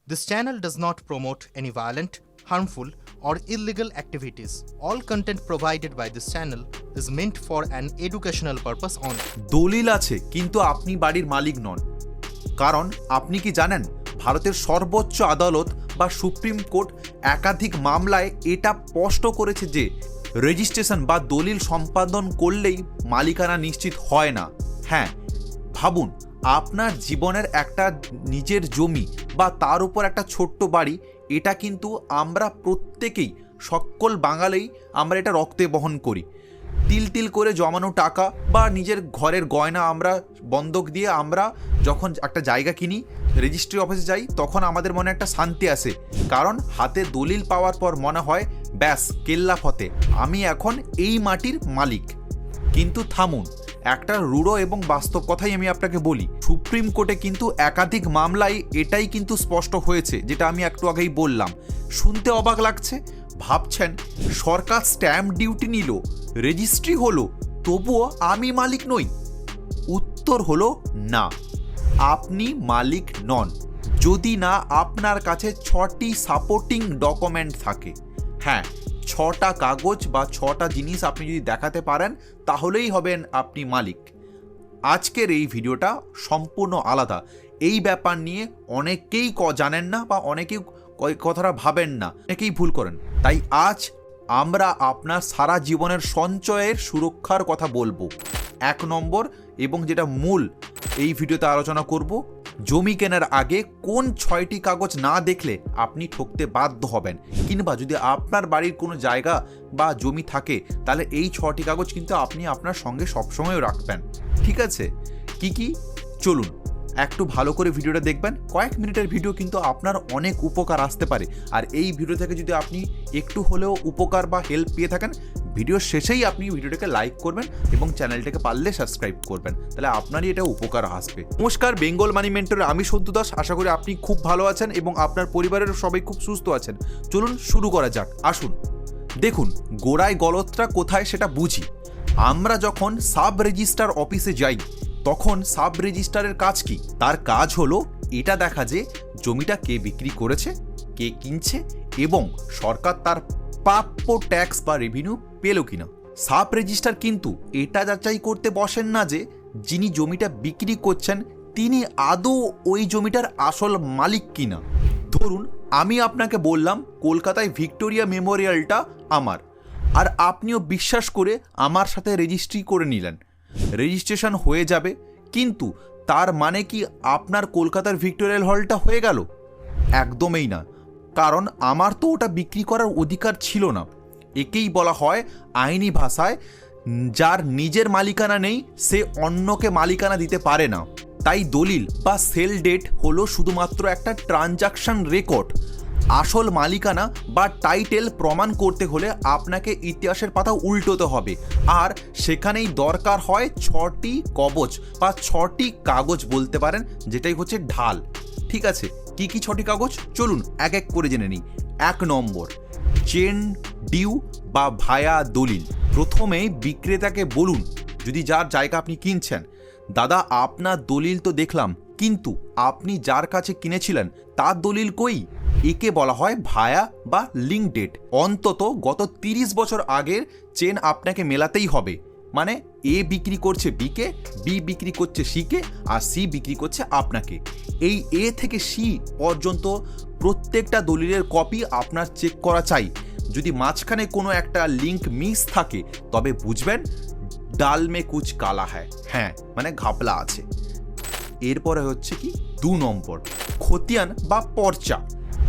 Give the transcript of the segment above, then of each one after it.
This channel does not promote any violent, harmful, or illegal activities. All content provided by this channel is meant for an educational purpose only. দলিল আছে কিন্তু আপনি বাড়ির মালিক নন। কারণ আপনি কি জানেন ভারতের সর্বোচ্চ আদালত বা সুপ্রিম কোর্ট একাধিক মামলায় এটা স্পষ্ট করেছে যে রেজিস্ট্রেশন বা দলিল সম্পাদন করলেই মালিকানা নিশ্চিত হয় না। হ্যাঁ, ভাবুন আপনার জীবনের একটা নিজের জমি বা তার উপর একটা ছোট্ট বাড়ি, এটা কিন্তু আমরা প্রত্যেকেই সকল বাঙালি আমরা এটা রক্তে বহন করি। তিল তিল করে জমানো টাকা বা নিজের ঘরের গয়না আমরা বন্ধক দিয়ে আমরা যখন একটা জায়গা কিনি, রেজিস্ট্রি অফিসে যাই, তখন আমাদের মনে একটা শান্তি আসে। কারণ হাতে দলিল পাওয়ার পর মনে হয় ব্যাস কেল্লা ফতে, আমি এখন এই মাটির মালিক। কিন্তু থামুন, একটা রূঢ় এবং বাস্তব কথাই আমি আপনাকে বলি, সুপ্রিম কোর্টে কিন্তু একাধিক মামলায় এটাই কিন্তু স্পষ্ট হয়েছে, যেটা আমি একটু আগেই বললাম। শুনতে অবাক লাগছে, ভাবছেন সরকার স্ট্যাম্প ডিউটি নিল, রেজিস্ট্রি হলো, তবুও আমি মালিক নই? উত্তর হলো না, আপনি মালিক নন যদি না আপনার কাছে 6টি সাপোর্টিং ডকুমেন্ট থাকে। হ্যাঁ, 6টা কাগজ বা 6টা জিনিস আপনি যদি দেখাতে পারেন তাহলেই হবেন আপনি মালিক। আজকের এই ভিডিওটা সম্পূর্ণ আলাদা। এই ব্যাপার নিয়ে অনেকেই জানেন না বা অনেকেই কথাটা ভাবেন না, অনেকেই ভুল করেন। তাই আজ আমরা আপনার সারা জীবনের সঞ্চয়ের সুরক্ষার কথা বলবো। 1 নম্বর এবং যেটা মূল এই ভিডিওতে আলোচনা করব, জমি কেনার আগে কোন 6টি কাগজ না দেখলে আপনি ঠকতে বাধ্য হবেন, কিংবা যদি আপনার বাড়ির কোনো জায়গা বা জমি থাকে তাহলে এই 6টি কাগজ কিন্তু আপনি আপনার সঙ্গে সবসময় রাখবেন। ঠিক আছে, কি চলুন একটু ভালো করে ভিডিওটা দেখবেন। কয়েক মিনিটের ভিডিও কিন্তু আপনার অনেক উপকার আসতে পারে। আর এই ভিডিও থেকে যদি আপনি একটু হলেও উপকার বা হেল্প পেয়ে থাকেন, ভিডিওর শেষেই আপনি ভিডিওটাকে লাইক করবেন এবং চ্যানেলটাকে পারলে সাবস্ক্রাইব করবেন, তাহলে আপনারই এটা উপকার আসবে। নমস্কার, বেঙ্গল মানি মেন্টরে আমি সন্তু দাস। আশা করি আপনি খুব ভালো আছেন এবং আপনার পরিবারের সবাই খুব সুস্থ আছেন। চলুন শুরু করা যাক। আসুন দেখুন গোড়ায় গলতটা কোথায় সেটা বুঝি। আমরা যখন সাব রেজিস্ট্রার অফিসে যাই তখন সাব রেজিস্ট্রারের কাজ কি? তার কাজ হলো এটা দেখা যে জমিটা কে বিক্রি করেছে, কে কিনছে এবং সরকার তার প্রাপ্য ট্যাক্স বা রেভিনিউ পেল কিনা। সাব রেজিস্ট্রার কিন্তু এটা যাচাই করতে বসেন না যে যিনি জমিটা বিক্রি করছেন তিনি আদৌ ওই জমিটার আসল মালিক কিনা। ধরুন আমি আপনাকে বললাম কলকাতায় ভিক্টোরিয়া মেমোরিয়ালটা আমার, আর আপনিও বিশ্বাস করে আমার সাথে রেজিস্ট্রি করে নিলেন। রেজিস্ট্রেশন হয়ে যাবে, কিন্তু তার মানে কি আপনার কলকাতার ভিক্টোরিয়াল হলটা হয়ে গেল? একদমই না, কারণ আমার তো ওটা বিক্রি করার অধিকার ছিল না। একেই বলা হয় আইনি ভাষায়, যার নিজের মালিকানা নেই সে অন্যকে মালিকানা দিতে পারে না। তাই দলিল বা সেল ডেট হলো শুধুমাত্র একটা ট্রানজাকশন রেকর্ড। আসল মালিকানা বা টাইটেল প্রমাণ করতে হলে আপনাকে ইতিহাসের পাতা উল্টোতে হবে, আর সেখানেই দরকার হয় 6টি কবচ বা 6টি কাগজ বলতে পারেন, যেটাই হচ্ছে ঢাল। ঠিক আছে, কি 6টি কাগজ চলুন এক এক করে জেনে নিই। 1 নম্বর, চেন ডিউ বা ভায়া দলিল। প্রথমে বিক্রেতাকে বলুন, যদি যার জায়গা আপনি কিনছেন, দাদা আপনার দলিল তো দেখলাম, কিন্তু আপনি যার কাছে কিনেছিলেন তার দলিল কই? একে বলা হয় ভায়া বা লিঙ্ক ডেট। অন্তত গত 30 বছর আগের চেন আপনাকে মেলাতেই হবে। মানে এ বিক্রি করছে বিকে, বি বিক্রি করছে সিকে, আর সি বিক্রি করছে আপনাকে। এই এ থেকে সি পর্যন্ত প্রত্যেকটা দলিলের কপি আপনার চেক করা চাই। যদি মাঝখানে কোনো একটা লিঙ্ক মিস থাকে তবে বুঝবেন ডাল মে কুচ কালা হ্যায়। হ্যাঁ, মানে ঘাপলা আছে। এরপরে হচ্ছে কি 2 নম্বর, খতিয়ান বা পর্চা।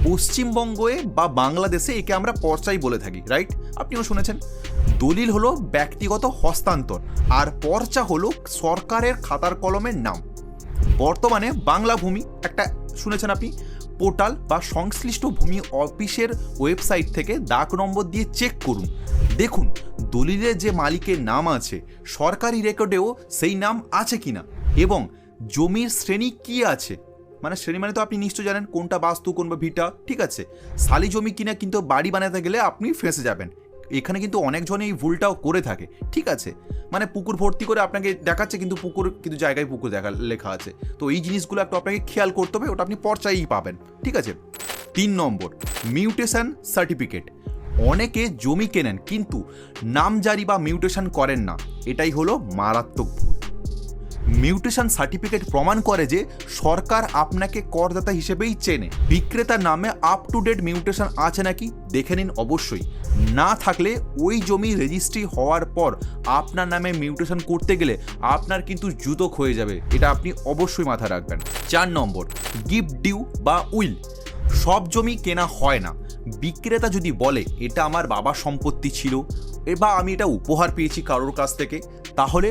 পশ্চিমবঙ্গে বা বাংলাদেশে একে আমরা পর্চাই বলে থাকি, রাইট? আপনিও শুনেছেন। দলিল হলো ব্যক্তিগত হস্তান্তর, আর পর্চা হলো সরকারের খাতার কলমের নাম। বর্তমানে বাংলা ভূমি একটা শুনেছেন আপনি, পোর্টাল বা সংশ্লিষ্ট ভূমি অফিসের ওয়েবসাইট থেকে ডাক নম্বর দিয়ে চেক করুন। দেখুন দলিলের যে মালিকের নাম আছে সরকারি রেকর্ডেও সেই নাম আছে কিনা, এবং জমির শ্রেণী কি আছে। মানে শ্রেণী মানে তো আপনি নিশ্চয় জানেন কোনটা বাস্তু কোনটা ভিটা। ঠিক আছে, শালি জমি কিনা কিন্তু বাড়ি বানাতে গেলে আপনি ফেঁসে যাবেন, এখানে কিন্তু অনেকজনে এই ভুলটাও করে থাকে, ঠিক আছে, মানে পুকুর ভর্তি করে আপনাকে দেখাচ্ছে কিন্তু পুকুর কিন্তু জায়গায় পুকুর লেখা আছে। তো এই জিনিসগুলো একটু আপনাকে খেয়াল করতে হবে, ওটা আপনি পর্চাই পাবেন, ঠিক আছে। 3 নম্বর, মিউটেশন সার্টিফিকেট। অনেকে জমি কেনেন কিন্তু নামজারি বা মিউটেশন করেন না, এটাই হলো মারাত্মক ভুল। মিউটেশন সার্টিফিকেট প্রমাণ করে যে সরকার আপনাকে করদাতা হিসেবেই চেনে। বিক্রেতার নামে আপ টু ডেট মিউটেশন আছে নাকি দেখে নিন অবশ্যই। না থাকলে ওই জমি রেজিস্ট্রি হওয়ার পর আপনার নামে মিউটেশন করতে গেলে আপনার কিন্তু জুতো ক্ষয়ে যাবে, এটা আপনি অবশ্যই মাথায় রাখবেন। 4 নম্বর, গিফট ডিউ বা উইল। সব জমি কেনা হয় না। বিক্রেতা যদি বলে এটা আমার বাবার সম্পত্তি ছিল বা আমি এটা উপহার পেয়েছি কারোর কাছ থেকে, তাহলে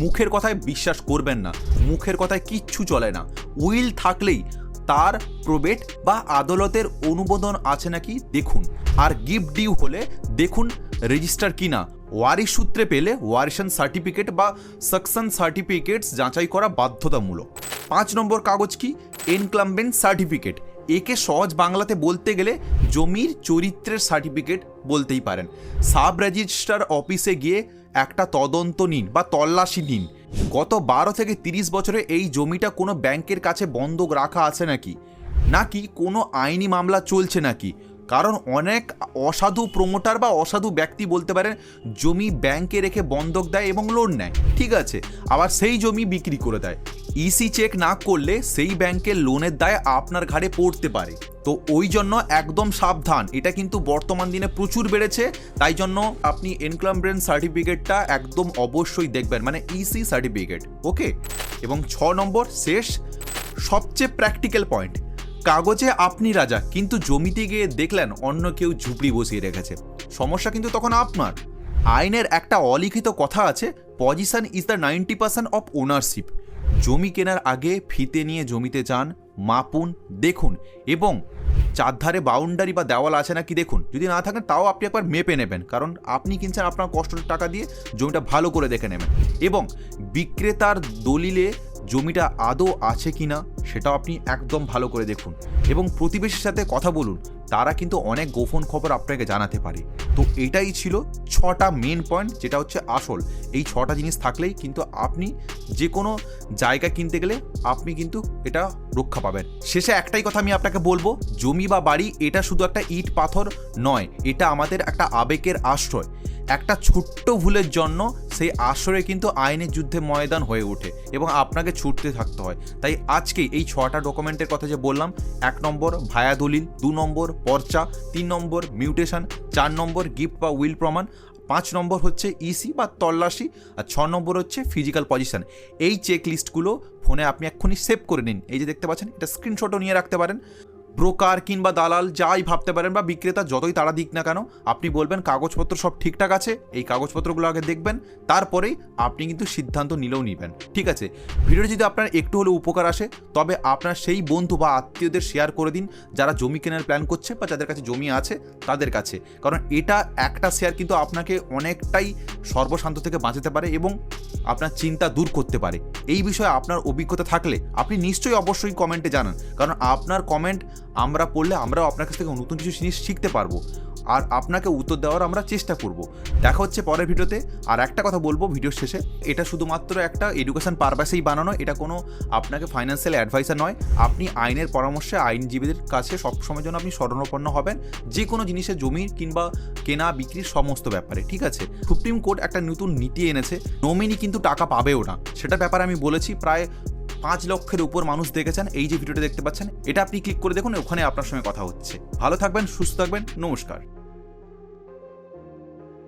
মুখের কথায় বিশ্বাস করবেন না, মুখের কথায় কিচ্ছু চলে না। উইল থাকলেই তার প্রবেট বা আদালতের অনুমোদন আছে নাকি দেখুন। আর গিফট ডিউ হলে দেখুন রেজিস্টার কিনা। ওয়ারিশ সূত্রে পেলে ওয়ারিশন সার্টিফিকেট বা সাকসেশন সার্টিফিকেটস যাচাই করা বাধ্যতামূলক। 5 নম্বর কাগজ কি, এনক্লাম্বেন্ট সার্টিফিকেট। একে সহজ বাংলাতে বলতে গেলে জমির চরিত্রের সার্টিফিকেট বলতেই পারেন। সাব রেজিস্ট্রার অফিসে গিয়ে একটা তদন্ত নিন বা তল্লাশি নিন, গত 12 থেকে 30 বছরে এই জমিটা কোনো ব্যাংকের কাছে বন্ধক রাখা আছে নাকি, নাকি কোনো আইনি মামলা চলছে নাকি। কারণ অনেক অসাধু প্রমোটার বা অসাধু ব্যক্তি বলতে পারেন জমি ব্যাংকে রেখে বন্ধক দেয় এবং লোন নেয়, ঠিক আছে, আবার সেই জমি বিক্রি করে দেয়। ইসি চেক না করলে সেই ব্যাংকের লোনের দায় আপনার ঘাড়ে পড়তে পারে। তো ওই জন্য একদম সাবধান, এটা কিন্তু বর্তমান দিনে প্রচুর বেড়েছে, তাই জন্য আপনি এনক্লাম্বেন্ট সার্টিফিকেটটা একদম অবশ্যই দেখবেন, মানে ইসি সার্টিফিকেট, ওকে। এবং 6 নম্বর শেষ, সবচেয়ে প্র্যাকটিক্যাল পয়েন্ট, কাগজে আপনি রাজা কিন্তু জমিতে গিয়ে দেখলেন অন্য কেউ ঝুপড়ি বসিয়ে রেখেছে, সমস্যা কিন্তু তখন আপনার। আইনের একটা অলিখিত কথা আছে, position is the 90% of ownership. জমি কেনার আগে ফিতে নিয়ে জমিতে যান, মাপুন, দেখুন এবং চারধারে বাউন্ডারি বা দেওয়াল আছে নাকি দেখুন। যদি না থাকেন তাও আপনি একবার মেপে নেবেন, কারণ আপনি কিনছেন আপনার কষ্টের টাকা দিয়ে, জমিটা ভালো করে দেখে নেবেন। এবং বিক্রেতার দলিলে জমিটা আদৌ আছে কিনা সেটাও আপনি একদম ভালো করে দেখুন। এবং প্রতিবেশীর সাথে কথা বলুন, তারা কিন্তু অনেক গোপন খবর আপনাকে জানাতে পারে। তো এটাই ছিল 6টা মেন পয়েন্ট, যেটা হচ্ছে আসল। এই 6টা জিনিস থাকলেই কিন্তু আপনি যে কোনো জায়গা কিনতে গেলে আপনি কিন্তু এটা রক্ষা পাবেন। শেষে একটাই কথা আমি আপনাকে বলবো, জমি বা বাড়ি এটা শুধু একটা ইট পাথর নয়, এটা আমাদের একটা আবেগের আশ্রয়। একটা ছোট্ট ভুলের জন্য সেই আশ্রয়ে কিন্তু আইনের যুদ্ধে ময়দান হয়ে ওঠে এবং আপনাকে ছুটতে থাকতে হয়। তাই আজকে এই 6টা ডকুমেন্টের কথা যে বললাম, 1 নম্বর ভায়া দলিল, 2 নম্বর পর্চা, 3 নম্বর মিউটেশন, 4 নম্বর গিফট বা উইল প্রমাণ, 5 নম্বর হচ্ছে ইসি বা তল্লাশি, আর 6 নম্বর হচ্ছে ফিজিক্যাল পজিশন। এই চেক লিস্টগুলো ফোনে আপনি এক্ষুনি সেভ করে নিন। এই যে দেখতে পাচ্ছেন, এটা স্ক্রিনশটও নিয়ে রাখতে পারেন। ব্রোকার কিংবা দালাল যাই ভাবতে পারেন বা বিক্রেতা যতই তাড়া দিক না কেন, আপনি বলবেন কাগজপত্র সব ঠিকঠাক আছে, এই কাগজপত্রগুলো আগে দেখবেন, তারপরেই আপনি কিন্তু সিদ্ধান্ত নিলেও নেবেন, ঠিক আছে। ভিডিওটি যদি আপনার একটু হলেও উপকার আসে তবে আপনার সেই বন্ধু বা আত্মীয়দের শেয়ার করে দিন যারা জমি কেনার প্ল্যান করছে বা যাদের কাছে জমি আছে তাদের কাছে, কারণ এটা একটা শেয়ার কিন্তু আপনাকে অনেকটাই সর্বশান্ত থেকে বাঁচাতে পারে এবং আপনার চিন্তা দূর করতে পারে। এই বিষয়ে আপনার অভিজ্ঞতা থাকলে আপনি নিশ্চয়ই অবশ্যই কমেন্টে জানান, কারণ আপনার কমেন্ট আমরা পড়লে আমরাও আপনার কাছ থেকে নতুন কিছু জিনিস শিখতে পারবো আর আপনাকে উত্তর দেওয়ার আমরা চেষ্টা করব। দেখা হচ্ছে পরের ভিডিওতে। আর একটা কথা বলবো ভিডিওর শেষে, এটা শুধুমাত্র একটা এডুকেশন পারপাসেই বানানো, এটা কোনো আপনাকে ফাইন্যান্সিয়াল অ্যাডভাইসার নয়। আপনি আইনের পরামর্শে আইনজীবীদের কাছে সবসময়ের জন্য আপনি শরণাপন্ন হবেন যে কোনো জিনিসের জমি কিংবা কেনা বিক্রির সমস্ত ব্যাপারে, ঠিক আছে। সুপ্রিম কোর্ট একটা নতুন নীতি এনেছে, নমিনি কিন্তু টাকা পাবেও না, সেটা ব্যাপারে আমি বলেছি। প্রায় 5 লক্ষের উপর মানুষ দেখেছেন এই যে ভিডিওটা দেখতে পাচ্ছেন, এটা আপনি ক্লিক করে দেখুন, ওখানে আপনার সঙ্গে কথা হচ্ছে। ভালো থাকবেন, সুস্থ থাকবেন, নমস্কার।